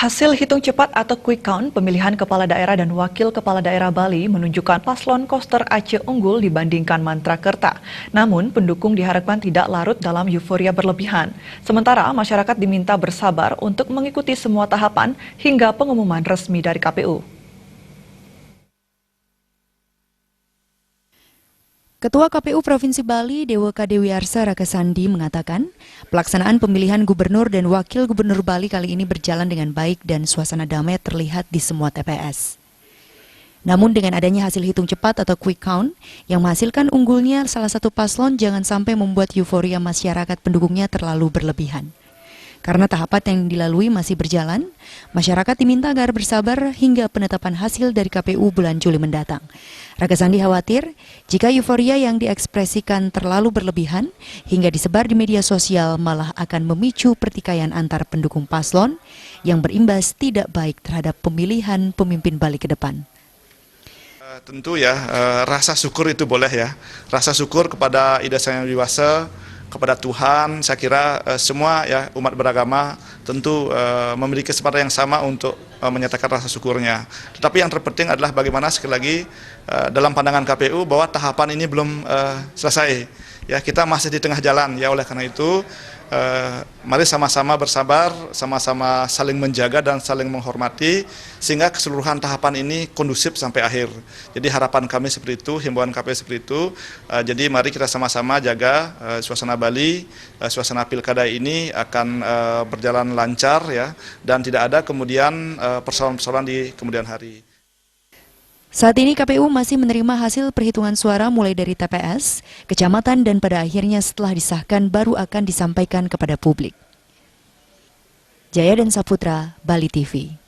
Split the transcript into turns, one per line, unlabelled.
Hasil hitung cepat atau quick count pemilihan kepala daerah dan wakil kepala daerah Bali menunjukkan paslon Koster Aceh unggul dibandingkan Mantrakerta. Namun, pendukung diharapkan tidak larut dalam euforia berlebihan. Sementara masyarakat diminta bersabar untuk mengikuti semua tahapan hingga pengumuman resmi dari KPU.
Ketua KPU Provinsi Bali, Deweka Dewiarsa Rakasandi mengatakan, pelaksanaan pemilihan gubernur dan wakil gubernur Bali kali ini berjalan dengan baik dan suasana damai terlihat di semua TPS. Namun dengan adanya hasil hitung cepat atau quick count yang menghasilkan unggulnya salah satu paslon jangan sampai membuat euforia masyarakat pendukungnya terlalu berlebihan. Karena tahapan yang dilalui masih berjalan, masyarakat diminta agar bersabar hingga penetapan hasil dari KPU bulan Juli mendatang. Rakasandi khawatir jika euforia yang diekspresikan terlalu berlebihan hingga disebar di media sosial malah akan memicu pertikaian antar pendukung paslon yang berimbas tidak baik terhadap pemilihan pemimpin Bali ke depan.
Tentu ya, rasa syukur itu boleh ya. Rasa syukur kepada Ida Sang Yang Dewasa, kepada Tuhan, saya kira semua ya umat beragama tentu memiliki kesempatan yang sama untuk menyatakan rasa syukurnya. Tetapi yang terpenting adalah bagaimana sekali lagi dalam pandangan KPU bahwa tahapan ini belum selesai. Ya, kita masih di tengah jalan ya, oleh karena itu mari sama-sama bersabar, sama-sama saling menjaga dan saling menghormati sehingga keseluruhan tahapan ini kondusif sampai akhir. Jadi harapan kami seperti itu, himbauan KPU seperti itu. Jadi mari kita sama-sama jaga suasana Bali, suasana pilkada ini akan berjalan lancar ya, dan tidak ada kemudian persoalan-persoalan di kemudian hari.
Saat ini KPU masih menerima hasil perhitungan suara mulai dari TPS, kecamatan dan pada akhirnya setelah disahkan baru akan disampaikan kepada publik. Jaya dan Saputra, Bali TV.